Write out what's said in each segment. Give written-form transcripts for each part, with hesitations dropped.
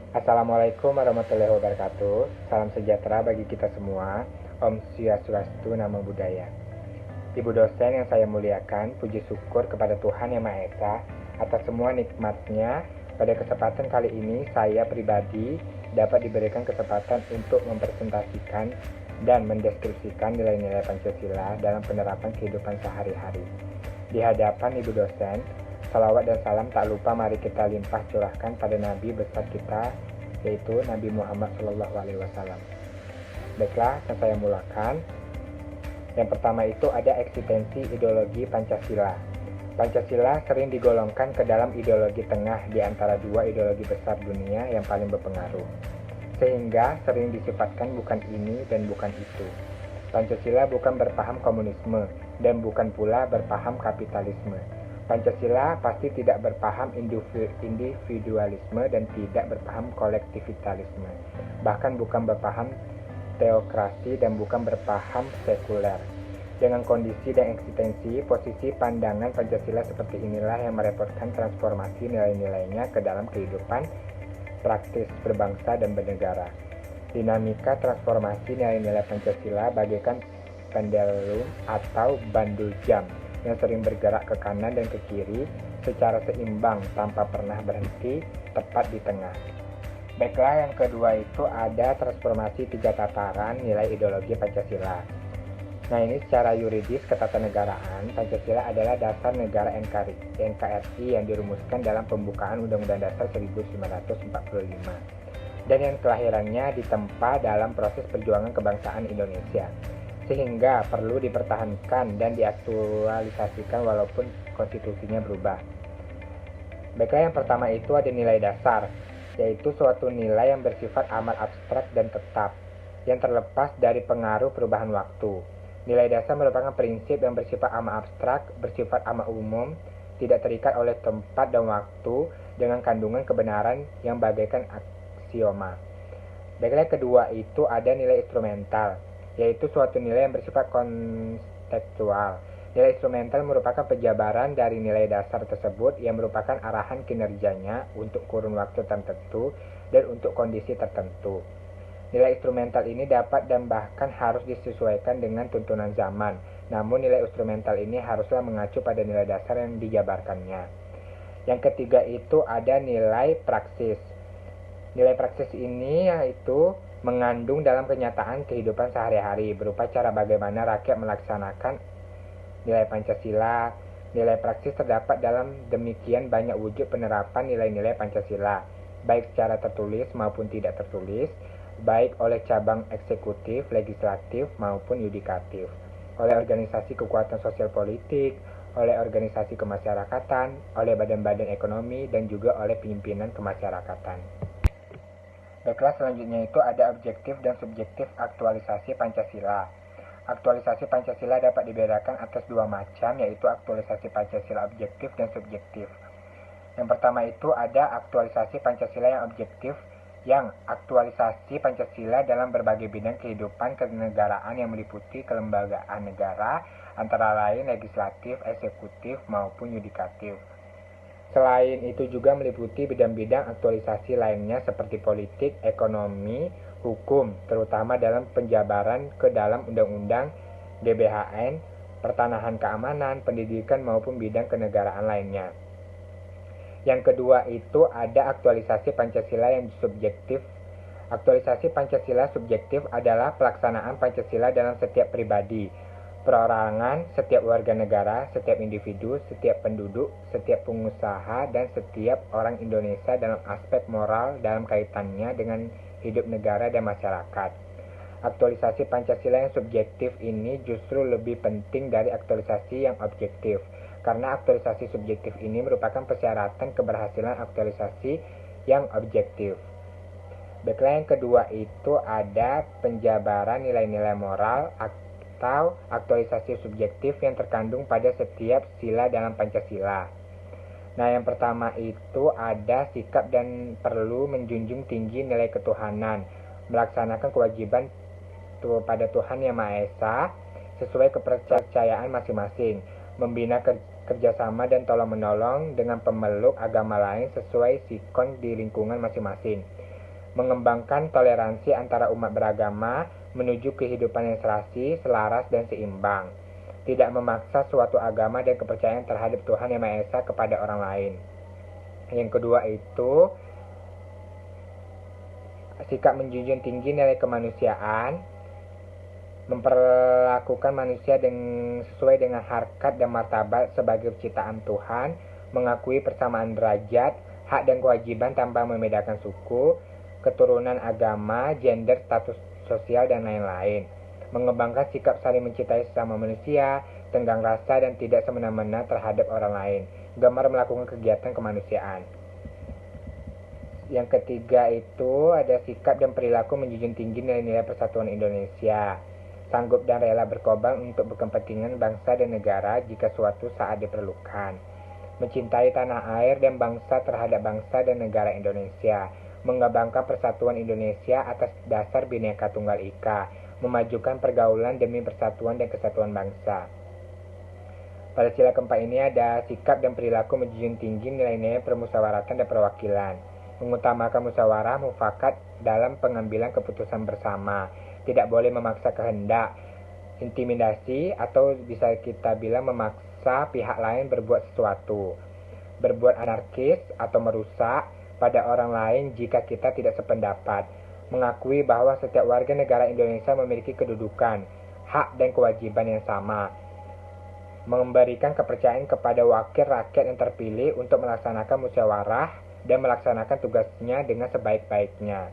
Assalamualaikum warahmatullahi wabarakatuh. Salam sejahtera bagi kita semua. Om Swastiastu, Namo Buddhaya. Ibu dosen yang saya muliakan, puji syukur kepada Tuhan Yang Maha Esa atas semua nikmatnya. Pada kesempatan kali ini, saya pribadi dapat diberikan kesempatan untuk mempresentasikan dan mendeskripsikan nilai-nilai Pancasila dalam penerapan kehidupan sehari-hari. Di hadapan Ibu dosen, salawat dan salam tak lupa mari kita limpah curahkan pada Nabi besar kita, yaitu Nabi Muhammad SAW. Baiklah, yang saya mulakan. Yang pertama itu ada eksistensi ideologi Pancasila. Pancasila sering digolongkan ke dalam ideologi tengah di antara dua ideologi besar dunia yang paling berpengaruh, sehingga sering disifatkan bukan ini dan bukan itu. Pancasila bukan berpaham komunisme dan bukan pula berpaham kapitalisme. Pancasila pasti tidak berpaham individualisme dan tidak berpaham kolektivitasme. Bahkan bukan berpaham teokrasi dan bukan berpaham sekuler. Dengan kondisi dan eksistensi, posisi pandangan Pancasila seperti inilah yang merepotkan transformasi nilai-nilainya ke dalam kehidupan praktis berbangsa dan bernegara. Dinamika transformasi nilai-nilai Pancasila bagaikan pendulum atau bandul jam yang sering bergerak ke kanan dan ke kiri secara seimbang tanpa pernah berhenti tepat di tengah. Baiklah, yang kedua itu ada transformasi tiga tataran nilai ideologi Pancasila. Nah, ini secara yuridis ketatanegaraan, Pancasila adalah dasar negara NKRI yang dirumuskan dalam pembukaan Undang-Undang Dasar 1945 dan yang kelahirannya ditempa dalam proses perjuangan kebangsaan Indonesia, sehingga perlu dipertahankan dan diaktualisasikan walaupun konstitusinya berubah. Baiklah, yang pertama itu ada nilai dasar, yaitu suatu nilai yang bersifat amat abstrak dan tetap, yang terlepas dari pengaruh perubahan waktu. Nilai dasar merupakan prinsip yang bersifat amat abstrak, bersifat amat umum, tidak terikat oleh tempat dan waktu, dengan kandungan kebenaran yang bagaikan aksioma. Baiklah, yang kedua itu ada nilai instrumental, yaitu suatu nilai yang bersifat kontekstual. Nilai instrumental merupakan penjabaran dari nilai dasar tersebut yang merupakan arahan kinerjanya untuk kurun waktu tertentu dan untuk kondisi tertentu. Nilai instrumental ini dapat dan bahkan harus disesuaikan dengan tuntunan zaman, namun nilai instrumental ini haruslah mengacu pada nilai dasar yang dijabarkannya. Yang ketiga itu ada nilai praksis. Nilai praksis ini yaitu mengandung dalam kenyataan kehidupan sehari-hari berupa cara bagaimana rakyat melaksanakan nilai Pancasila. Nilai praksis terdapat dalam demikian banyak wujud penerapan nilai-nilai Pancasila, baik secara tertulis maupun tidak tertulis, baik oleh cabang eksekutif, legislatif maupun yudikatif, oleh organisasi kekuatan sosial politik, oleh organisasi kemasyarakatan, oleh badan-badan ekonomi, dan juga oleh pimpinan kemasyarakatan. Baiklah, selanjutnya itu ada objektif dan subjektif aktualisasi Pancasila. Aktualisasi Pancasila dapat dibedakan atas dua macam, yaitu aktualisasi Pancasila objektif dan subjektif. Yang pertama itu ada aktualisasi Pancasila yang objektif, yang aktualisasi Pancasila dalam berbagai bidang kehidupan kenegaraan yang meliputi kelembagaan negara, antara lain legislatif, eksekutif, maupun yudikatif. Selain itu juga meliputi bidang-bidang aktualisasi lainnya seperti politik, ekonomi, hukum, terutama dalam penjabaran ke dalam undang-undang, GBHN, pertanahan keamanan, pendidikan maupun bidang kenegaraan lainnya. Yang kedua itu ada aktualisasi Pancasila yang subjektif. Aktualisasi Pancasila subjektif adalah pelaksanaan Pancasila dalam setiap pribadi, perorangan, setiap warga negara, setiap individu, setiap penduduk, setiap pengusaha, dan setiap orang Indonesia dalam aspek moral dalam kaitannya dengan hidup negara dan masyarakat. Aktualisasi Pancasila yang subjektif ini justru lebih penting dari aktualisasi yang objektif, karena aktualisasi subjektif ini merupakan persyaratan keberhasilan aktualisasi yang objektif. Baiklah, yang kedua itu ada penjabaran nilai-nilai moral atau aktualisasi subjektif yang terkandung pada setiap sila dalam Pancasila. Nah, yang pertama itu ada sikap dan perlu menjunjung tinggi nilai ketuhanan, melaksanakan kewajiban pada Tuhan Yang Maha Esa sesuai kepercayaan masing-masing, membina kerjasama dan tolong-menolong dengan pemeluk agama lain sesuai sikon di lingkungan masing-masing, mengembangkan toleransi antara umat beragama menuju kehidupan yang serasi, selaras, dan seimbang, tidak memaksa suatu agama dan kepercayaan terhadap Tuhan Yang Maha Esa kepada orang lain. Yang kedua itu sikap menjunjung tinggi nilai kemanusiaan, memperlakukan manusia sesuai dengan harkat dan martabat sebagai ciptaan Tuhan, mengakui persamaan derajat, hak dan kewajiban tanpa membedakan suku, keturunan, agama, gender, status sosial, dan lain-lain. Mengembangkan sikap saling mencintai sesama manusia, tenggang rasa, dan tidak semena-mena terhadap orang lain. Gemar melakukan kegiatan kemanusiaan. Yang ketiga itu ada sikap dan perilaku menjunjung tinggi nilai-nilai persatuan Indonesia, sanggup dan rela berkorban untuk kepentingan bangsa dan negara jika suatu saat diperlukan, mencintai tanah air dan bangsa terhadap bangsa dan negara Indonesia, mengembangkan persatuan Indonesia atas dasar Bhinneka Tunggal Ika, memajukan pergaulan demi persatuan dan kesatuan bangsa. Pada sila keempat ini ada sikap dan perilaku menjunjung tinggi nilai-nilai permusyawaratan dan perwakilan, mengutamakan musyawarah mufakat dalam pengambilan keputusan bersama, tidak boleh memaksa kehendak, intimidasi, atau bisa kita bilang memaksa pihak lain berbuat sesuatu, berbuat anarkis atau merusak pada orang lain jika kita tidak sependapat, mengakui bahwa setiap warga negara Indonesia memiliki kedudukan, hak dan kewajiban yang sama, memberikan kepercayaan kepada wakil rakyat yang terpilih untuk melaksanakan musyawarah dan melaksanakan tugasnya dengan sebaik-baiknya.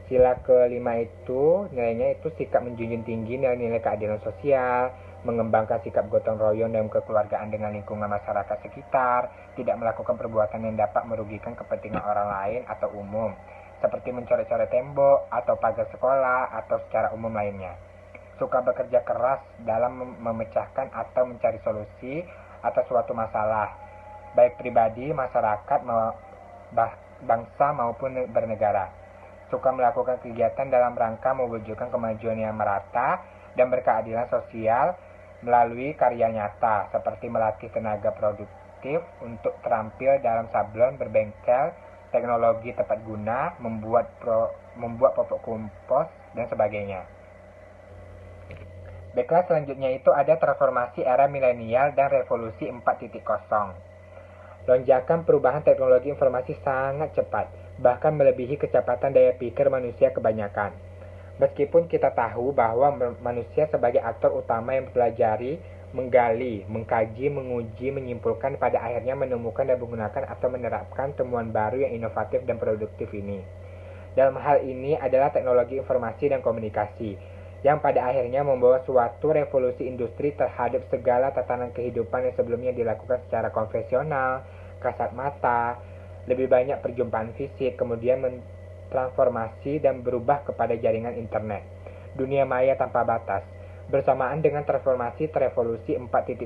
Sila kelima itu nilainya itu sikap menjunjung tinggi nilai-nilai keadilan sosial, mengembangkan sikap gotong royong dan kekeluargaan dengan lingkungan masyarakat sekitar, tidak melakukan perbuatan yang dapat merugikan kepentingan orang lain atau umum, seperti mencoret-coret tembok atau pagar sekolah atau secara umum lainnya. Suka bekerja keras dalam memecahkan atau mencari solusi atas suatu masalah, baik pribadi, masyarakat, bangsa maupun bernegara. Suka melakukan kegiatan dalam rangka mewujudkan kemajuan yang merata dan berkeadilan sosial melalui karya nyata, seperti melatih tenaga produktif untuk terampil dalam sablon, berbengkel, teknologi tepat guna, membuat popok kompos, dan sebagainya. Baiklah, selanjutnya itu ada transformasi era milenial dan revolusi 4.0. Lonjakan perubahan teknologi informasi sangat cepat, bahkan melebihi kecepatan daya pikir manusia kebanyakan. Meskipun kita tahu bahwa manusia sebagai aktor utama yang mempelajari, menggali, mengkaji, menguji, menyimpulkan, pada akhirnya menemukan dan menggunakan atau menerapkan temuan baru yang inovatif dan produktif ini. Dalam hal ini adalah teknologi informasi dan komunikasi, yang pada akhirnya membawa suatu revolusi industri terhadap segala tatanan kehidupan yang sebelumnya dilakukan secara konvensional, kasat mata, lebih banyak perjumpaan fisik, kemudian mentransformasi dan berubah kepada jaringan internet, dunia maya tanpa batas. Bersamaan dengan transformasi revolusi 4.0,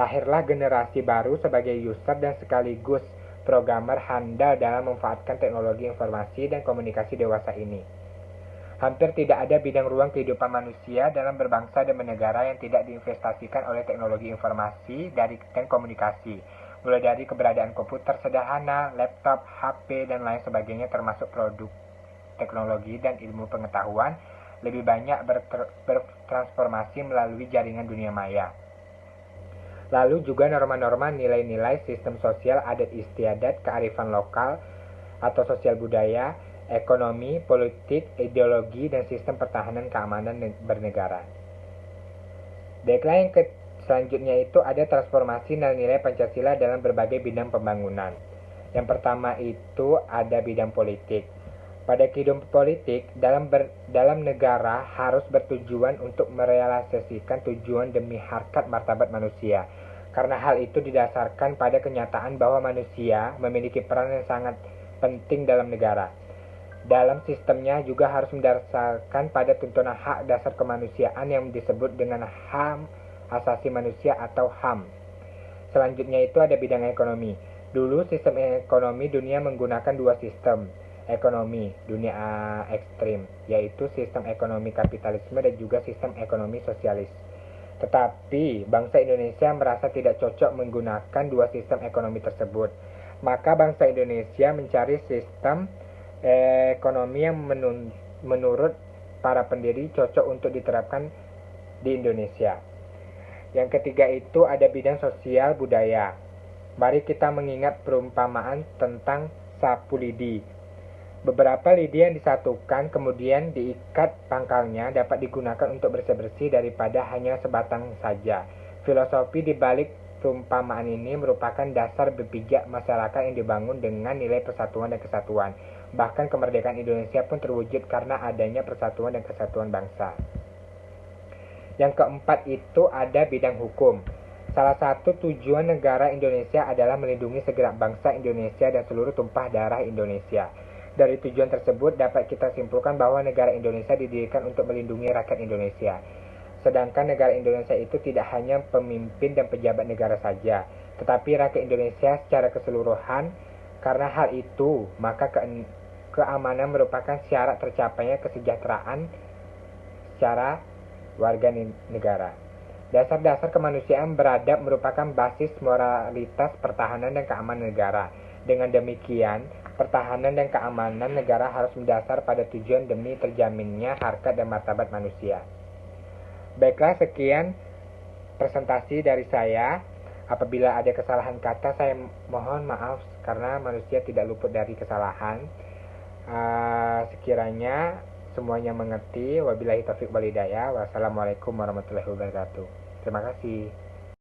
lahirlah generasi baru sebagai user dan sekaligus programmer handal dalam memanfaatkan teknologi informasi dan komunikasi dewasa ini. Hampir tidak ada bidang ruang kehidupan manusia dalam berbangsa dan bernegara yang tidak diinvestasikan oleh teknologi informasi dan komunikasi, mulai dari keberadaan komputer sederhana, laptop, HP, dan lain sebagainya, termasuk produk teknologi dan ilmu pengetahuan, lebih banyak bertransformasi melalui jaringan dunia maya. Lalu juga norma-norma, nilai-nilai, sistem sosial, adat istiadat, kearifan lokal atau sosial budaya, ekonomi, politik, ideologi, dan sistem pertahanan keamanan bernegara. Baiklah, yang selanjutnya itu ada transformasi nilai-nilai Pancasila dalam berbagai bidang pembangunan. Yang pertama itu ada bidang politik. Pada kehidupan politik, dalam negara harus bertujuan untuk merealisasikan tujuan demi harkat martabat manusia. Karena hal itu didasarkan pada kenyataan bahwa manusia memiliki peran yang sangat penting dalam negara. Dalam sistemnya juga harus mendasarkan pada tuntunan hak dasar kemanusiaan yang disebut dengan HAM asasi manusia atau HAM. Selanjutnya itu ada bidang ekonomi. Dulu sistem ekonomi dunia menggunakan dua sistem ekonomi dunia ekstrim, yaitu sistem ekonomi kapitalisme dan juga sistem ekonomi sosialis. Tetapi bangsa Indonesia merasa tidak cocok menggunakan dua sistem ekonomi tersebut. Maka bangsa Indonesia mencari sistem ekonomi yang menurut para pendiri cocok untuk diterapkan di Indonesia. Yang ketiga itu ada bidang sosial budaya. Mari kita mengingat perumpamaan tentang sapu lidi. Beberapa lidi yang disatukan kemudian diikat pangkalnya dapat digunakan untuk bersih-bersih daripada hanya sebatang saja. Filosofi di balik perumpamaan ini merupakan dasar berpijak masyarakat yang dibangun dengan nilai persatuan dan kesatuan. Bahkan kemerdekaan Indonesia pun terwujud karena adanya persatuan dan kesatuan bangsa. Yang keempat itu ada bidang hukum. Salah satu tujuan negara Indonesia adalah melindungi segenap bangsa Indonesia dan seluruh tumpah darah Indonesia. Dari tujuan tersebut dapat kita simpulkan bahwa negara Indonesia didirikan untuk melindungi rakyat Indonesia. Sedangkan negara Indonesia itu tidak hanya pemimpin dan pejabat negara saja, tetapi rakyat Indonesia secara keseluruhan. Karena hal itu, maka keamanan merupakan syarat tercapainya kesejahteraan secara warga negara. Dasar-dasar kemanusiaan beradab merupakan basis moralitas pertahanan dan keamanan negara. Dengan demikian, pertahanan dan keamanan negara harus mendasar pada tujuan demi terjaminnya harkat dan martabat manusia. Baiklah, sekian presentasi dari saya. Apabila ada kesalahan kata, saya mohon maaf karena manusia tidak luput dari kesalahan. Sekiranya semuanya mengerti. Wabillahi taufiq wal hidayah. Wassalamualaikum warahmatullahi wabarakatuh. Terima kasih.